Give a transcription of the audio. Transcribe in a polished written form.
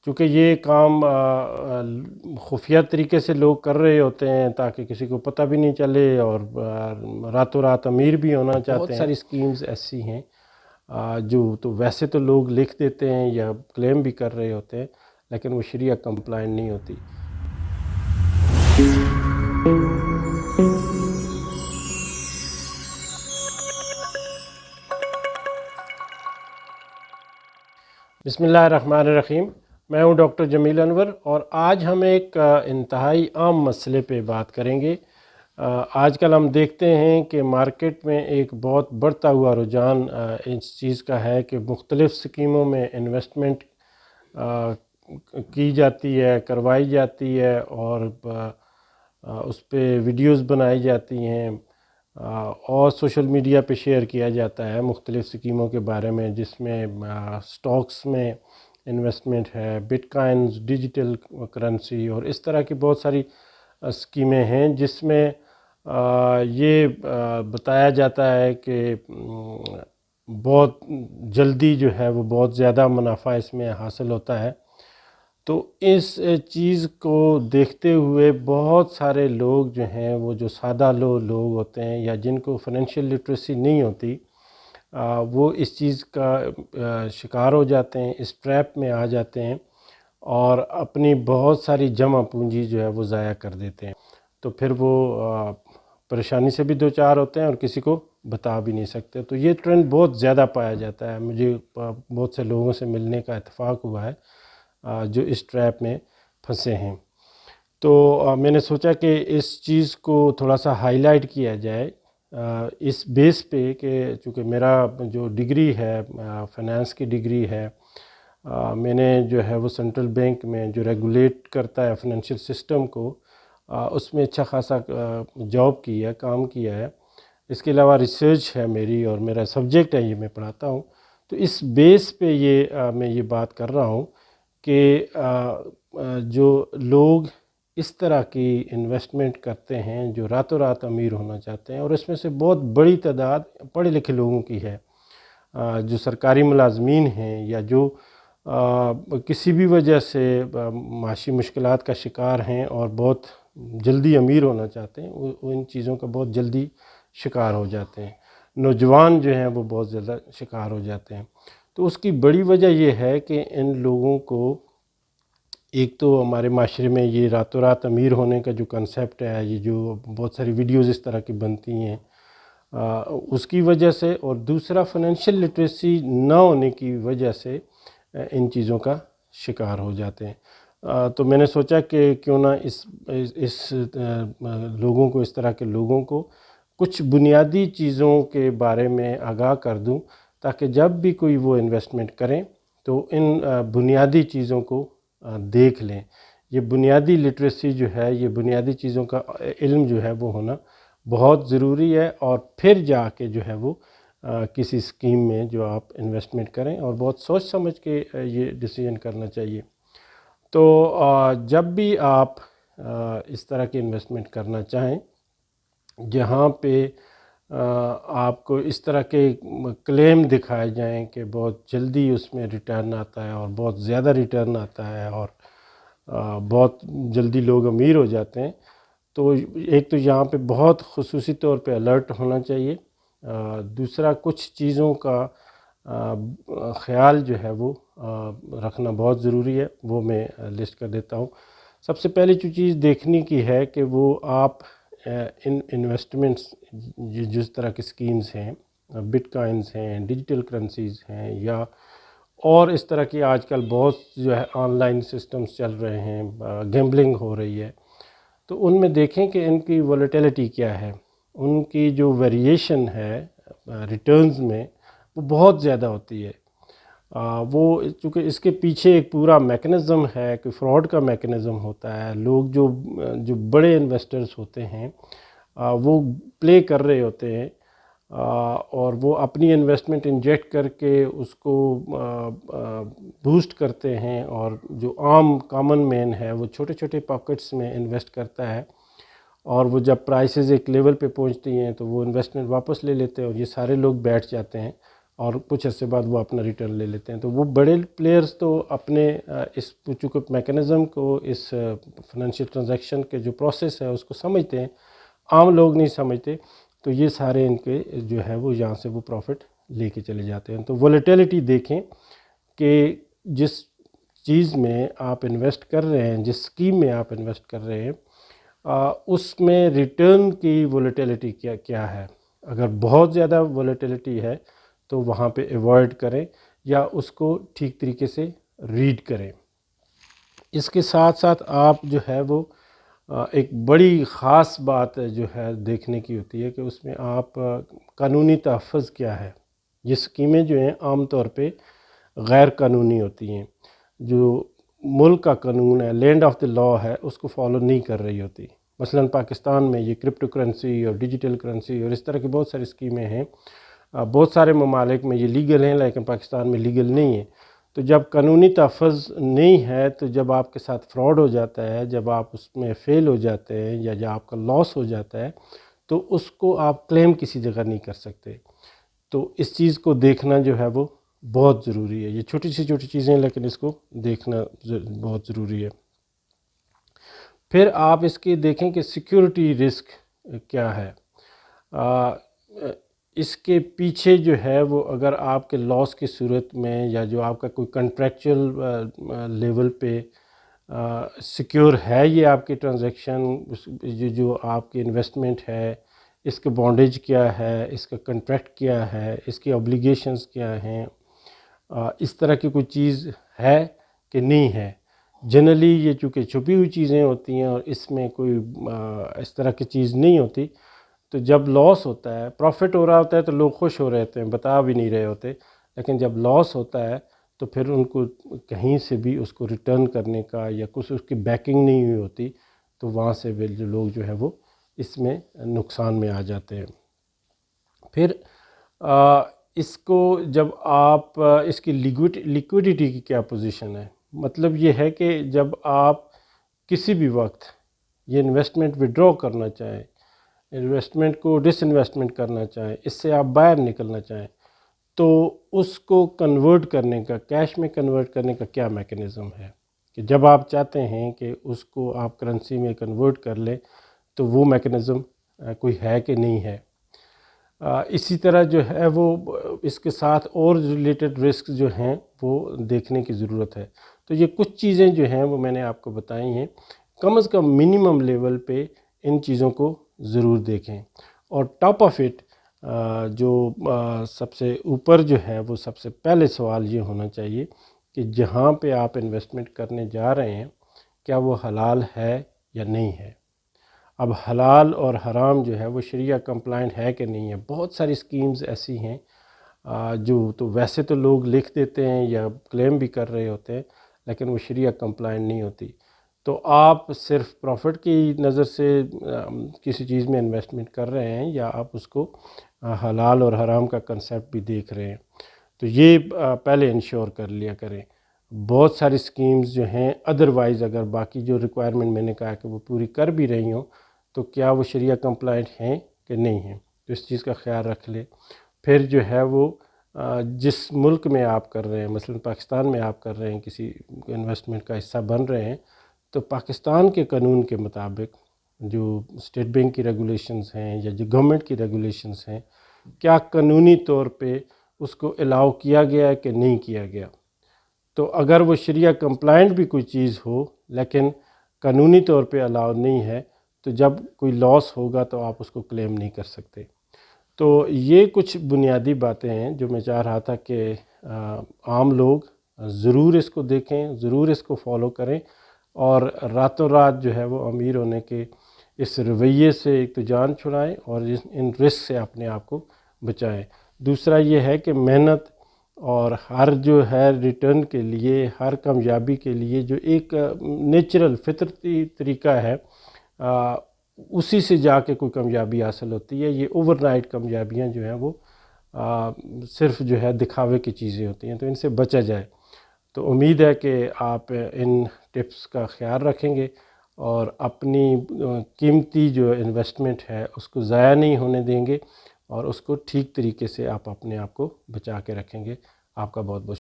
چونکہ یہ کام خفیہ طریقے سے لوگ کر رہے ہوتے ہیں تاکہ کسی کو پتہ بھی نہیں چلے، اور راتوں رات امیر بھی ہونا چاہتے ہیں۔ بہت ساری اسکیمز ایسی ہیں جو تو ویسے تو لوگ لکھ دیتے ہیں یا کلیم بھی کر رہے ہوتے ہیں، لیکن وہ شریعہ کمپلائنٹ نہیں ہوتی۔ بسم اللہ الرحمن الرحیم، میں ہوں ڈاکٹر جمیل انور، اور آج ہم ایک انتہائی عام مسئلے پہ بات کریں گے۔ آج کل ہم دیکھتے ہیں کہ مارکیٹ میں ایک بہت بڑھتا ہوا رجحان اس چیز کا ہے کہ مختلف سکیموں میں انویسٹمنٹ کی جاتی ہے، کروائی جاتی ہے، اور اس پہ ویڈیوز بنائی جاتی ہیں اور سوشل میڈیا پہ شیئر کیا جاتا ہے مختلف سکیموں کے بارے میں، جس میں سٹاکس میں انویسٹمنٹ ہے، بٹ کوائنز، ڈیجیٹل کرنسی، اور اس طرح کی بہت ساری اسکیمیں ہیں جس میں یہ بتایا جاتا ہے کہ بہت جلدی جو ہے وہ بہت زیادہ منافع اس میں حاصل ہوتا ہے۔ تو اس چیز کو دیکھتے ہوئے بہت سارے لوگ جو ہیں وہ جو سادہ لوگ ہوتے ہیں یا جن کو فائنینشیل لٹریسی نہیں ہوتی، وہ اس چیز کا شکار ہو جاتے ہیں، اس ٹریپ میں آ جاتے ہیں اور اپنی بہت ساری جمع پونجی جو ہے وہ ضائع کر دیتے ہیں۔ تو پھر وہ پریشانی سے بھی دوچار ہوتے ہیں اور کسی کو بتا بھی نہیں سکتے۔ تو یہ ٹرینڈ بہت زیادہ پایا جاتا ہے، مجھے بہت سے لوگوں سے ملنے کا اتفاق ہوا ہے جو اس ٹریپ میں پھنسے ہیں۔ تو میں نے سوچا کہ اس چیز کو تھوڑا سا ہائی لائٹ کیا جائے اس بیس پہ کہ چونکہ میرا جو ڈگری ہے فائنانس کی ڈگری ہے، میں نے جو ہے وہ سینٹرل بینک میں جو ریگولیٹ کرتا ہے فائنینشیل سسٹم کو، اس میں اچھا خاصا جاب کی ہے، کام کیا ہے۔ اس کے علاوہ ریسرچ ہے میری، اور میرا سبجیکٹ ہے، یہ میں پڑھاتا ہوں۔ تو اس بیس پہ میں یہ بات کر رہا ہوں کہ جو لوگ اس طرح کی انویسٹمنٹ کرتے ہیں، جو راتوں رات امیر ہونا چاہتے ہیں، اور اس میں سے بہت بڑی تعداد پڑھے لکھے لوگوں کی ہے، جو سرکاری ملازمین ہیں یا جو کسی بھی وجہ سے معاشی مشکلات کا شکار ہیں اور بہت جلدی امیر ہونا چاہتے ہیں، وہ ان چیزوں کا بہت جلدی شکار ہو جاتے ہیں۔ نوجوان جو ہیں وہ بہت زیادہ شکار ہو جاتے ہیں۔ تو اس کی بڑی وجہ یہ ہے کہ ان لوگوں کو ایک تو ہمارے معاشرے میں یہ راتوں رات امیر ہونے کا جو کنسیپٹ ہے، یہ جو بہت ساری ویڈیوز اس طرح کی بنتی ہیں اس کی وجہ سے، اور دوسرا فائنینشیل لٹریسی نہ ہونے کی وجہ سے ان چیزوں کا شکار ہو جاتے ہیں۔ تو میں نے سوچا کہ کیوں نہ اس لوگوں کو، اس طرح کے لوگوں کو کچھ بنیادی چیزوں کے بارے میں آگاہ کر دوں، تاکہ جب بھی کوئی وہ انویسٹمنٹ کریں تو ان بنیادی چیزوں کو دیکھ لیں۔ یہ بنیادی لٹریسی جو ہے، یہ بنیادی چیزوں کا علم جو ہے وہ ہونا بہت ضروری ہے، اور پھر جا کے جو ہے وہ کسی اسکیم میں جو آپ انویسٹمنٹ کریں، اور بہت سوچ سمجھ کے یہ ڈیسیژن کرنا چاہیے۔ تو جب بھی آپ اس طرح کی انویسٹمنٹ کرنا چاہیں جہاں پہ آپ کو اس طرح کے کلیم دکھائے جائیں کہ بہت جلدی اس میں ریٹرن آتا ہے اور بہت زیادہ ریٹرن آتا ہے اور بہت جلدی لوگ امیر ہو جاتے ہیں، تو ایک تو یہاں پہ بہت خصوصی طور پہ الرٹ ہونا چاہیے۔ دوسرا، کچھ چیزوں کا خیال جو ہے وہ رکھنا بہت ضروری ہے، وہ میں لسٹ کر دیتا ہوں۔ سب سے پہلی جو چیز دیکھنے کی ہے کہ وہ آپ ان انویسٹمنٹس جس طرح کی سکیمز ہیں، بٹ کوائنز ہیں، ڈیجیٹل کرنسیز ہیں، یا اور اس طرح کی آج کل بہت جو ہے آن لائن سسٹمز چل رہے ہیں، گیمبلنگ ہو رہی ہے، تو ان میں دیکھیں کہ ان کی ولیٹیلیٹی کیا ہے۔ ان کی جو ویریشن ہے ریٹرنز میں وہ بہت زیادہ ہوتی ہے۔ وہ چونکہ اس کے پیچھے ایک پورا میکنزم ہے کہ فراڈ کا میکنزم ہوتا ہے، لوگ جو بڑے انویسٹرز ہوتے ہیں وہ پلے کر رہے ہوتے ہیں، اور وہ اپنی انویسٹمنٹ انجیکٹ کر کے اس کو بوسٹ کرتے ہیں، اور جو عام کامن مین ہے وہ چھوٹے چھوٹے پاکٹس میں انویسٹ کرتا ہے، اور وہ جب پرائسز ایک لیول پہ پہنچتی ہیں تو وہ انویسٹمنٹ واپس لے لیتے ہیں، اور یہ سارے لوگ بیٹھ جاتے ہیں اور کچھ عرصے بعد وہ اپنا ریٹرن لے لیتے ہیں. تو وہ بڑے پلیئرز تو اپنے اس چونکہ میکانزم کو، اس فائنینشیل ٹرانزیکشن کے جو پروسیس ہے اس کو سمجھتے ہیں، عام لوگ نہیں سمجھتے. تو یہ سارے ان کے جو ہے وہ یہاں سے وہ پروفٹ لے کے چلے جاتے ہیں. تو ولیٹیلیٹی دیکھیں کہ جس چیز میں آپ انویسٹ کر رہے ہیں، جس اسکیم میں آپ انویسٹ کر رہے ہیں، اس میں ریٹرن کی ولیٹیلیٹی کیا ہے. اگر بہت زیادہ ولیٹیلیٹی ہے تو وہاں پہ ایوائڈ کریں یا اس کو ٹھیک طریقے سے ریڈ کریں. اس کے ساتھ ساتھ آپ جو ہے وہ ایک بڑی خاص بات جو ہے دیکھنے کی ہوتی ہے کہ اس میں آپ قانونی تحفظ کیا ہے. یہ اسکیمیں جو ہیں عام طور پہ غیر قانونی ہوتی ہیں، جو ملک کا قانون ہے، لینڈ آف دی لا ہے، اس کو فالو نہیں کر رہی ہوتی. مثلا پاکستان میں یہ کرپٹو کرنسی اور ڈیجیٹل کرنسی اور اس طرح کی بہت ساری اسکیمیں ہیں. بہت سارے ممالک میں یہ لیگل ہیں لیکن پاکستان میں لیگل نہیں ہے. تو جب قانونی تحفظ نہیں ہے تو جب آپ کے ساتھ فراڈ ہو جاتا ہے، جب آپ اس میں فیل ہو جاتے ہیں یا جب آپ کا لاس ہو جاتا ہے تو اس کو آپ کلیم کسی جگہ نہیں کر سکتے. تو اس چیز کو دیکھنا جو ہے وہ بہت ضروری ہے. یہ چھوٹی سی چھوٹی چیزیں ہیں لیکن اس کو دیکھنا بہت ضروری ہے. پھر آپ اس کے دیکھیں کہ سیکیورٹی رسک کیا ہے. اس کے پیچھے جو ہے وہ اگر آپ کے لاس کی صورت میں یا جو آپ کا کوئی کنٹریکچول لیول پہ سیکیور ہے یہ آپ کی ٹرانزیکشن، جو آپ کی انویسٹمنٹ ہے، اس کا بانڈیج کیا ہے، اس کا کنٹریکٹ کیا ہے، اس کی اوبلیگیشنز کیا ہیں، اس طرح کی کوئی چیز ہے کہ نہیں ہے. جنرلی یہ چونکہ چھپی ہوئی چیزیں ہوتی ہیں اور اس میں کوئی اس طرح کی چیز نہیں ہوتی. تو جب لاس ہوتا ہے، پروفٹ ہو رہا ہوتا ہے تو لوگ خوش ہو رہے ہوتے ہیں، بتا بھی نہیں رہے ہوتے. لیکن جب لاس ہوتا ہے تو پھر ان کو کہیں سے بھی اس کو ریٹرن کرنے کا یا کچھ اس کی بیکنگ نہیں ہوئی ہوتی تو وہاں سے بھی جو لوگ جو ہے وہ اس میں نقصان میں آ جاتے ہیں. پھر اس کو جب آپ اس کی لیکویڈیٹی کی کیا پوزیشن ہے. مطلب یہ ہے کہ جب آپ کسی بھی وقت یہ انویسٹمنٹ وڈرا کرنا چاہیں، انویسٹمنٹ کو ڈس انویسٹمنٹ کرنا چاہیں، اس سے آپ باہر نکلنا چاہیں، تو اس کو کنورٹ کرنے کا، کیش میں کنورٹ کرنے کا کیا میکنزم ہے کہ جب آپ چاہتے ہیں کہ اس کو آپ کرنسی میں کنورٹ کر لیں تو وہ میکنزم کوئی ہے کہ نہیں ہے. اسی طرح جو ہے وہ اس کے ساتھ اور ریلیٹڈ رسک جو ہیں وہ دیکھنے کی ضرورت ہے. تو یہ کچھ چیزیں جو ہیں وہ میں نے آپ کو بتائی ہیں. کم از کم منیمم لیول پہ ان چیزوں کو ضرور دیکھیں. اور ٹاپ آف اٹ جو سب سے اوپر جو ہے وہ سب سے پہلے سوال یہ ہونا چاہیے کہ جہاں پہ آپ انویسٹمنٹ کرنے جا رہے ہیں کیا وہ حلال ہے یا نہیں ہے. اب حلال اور حرام جو ہے وہ شریعہ کمپلائنٹ ہے کہ نہیں ہے. بہت ساری اسکیمز ایسی ہیں جو تو ویسے تو لوگ لکھ دیتے ہیں یا کلیم بھی کر رہے ہوتے ہیں لیکن وہ شریعہ کمپلائنٹ نہیں ہوتی. تو آپ صرف پروفٹ کی نظر سے کسی چیز میں انویسٹمنٹ کر رہے ہیں یا آپ اس کو حلال اور حرام کا کنسیپٹ بھی دیکھ رہے ہیں. تو یہ پہلے انشور کر لیا کریں. بہت ساری اسکیمز جو ہیں ادروائز اگر باقی جو ریکوائرمنٹ میں نے کہا کہ وہ پوری کر بھی رہی ہوں تو کیا وہ شریعہ کمپلائنٹ ہیں کہ نہیں ہیں. تو اس چیز کا خیال رکھ لیں. پھر جو ہے وہ جس ملک میں آپ کر رہے ہیں، مثلا پاکستان میں آپ کر رہے ہیں، کسی انویسٹمنٹ کا حصہ بن رہے ہیں، تو پاکستان کے قانون کے مطابق جو اسٹیٹ بینک کی ریگولیشنز ہیں یا جو گورنمنٹ کی ریگولیشنز ہیں، کیا قانونی طور پہ اس کو الاؤ کیا گیا ہے کہ نہیں کیا گیا. تو اگر وہ شریعہ کمپلائنٹ بھی کوئی چیز ہو لیکن قانونی طور پہ الاؤ نہیں ہے تو جب کوئی لاس ہوگا تو آپ اس کو کلیم نہیں کر سکتے. تو یہ کچھ بنیادی باتیں ہیں جو میں چاہ رہا تھا کہ عام لوگ ضرور اس کو دیکھیں، ضرور اس کو فالو کریں اور راتوں رات جو ہے وہ امیر ہونے کے اس رویے سے ایک تو جان چھڑائیں اور ان رسک سے اپنے آپ کو بچائیں. دوسرا یہ ہے کہ محنت اور ہر جو ہے ریٹرن کے لیے، ہر کامیابی کے لیے جو ایک نیچرل فطرتی طریقہ ہے اسی سے جا کے کوئی کامیابی حاصل ہوتی ہے. یہ اوور نائٹ کامیابیاں جو ہیں وہ صرف جو ہے دکھاوے کی چیزیں ہوتی ہیں، تو ان سے بچا جائے. تو امید ہے کہ آپ ان ٹپس کا خیال رکھیں گے اور اپنی قیمتی جو انویسٹمنٹ ہے اس کو ضائع نہیں ہونے دیں گے اور اس کو ٹھیک طریقے سے آپ اپنے آپ کو بچا کے رکھیں گے۔ آپ کا بہت بہت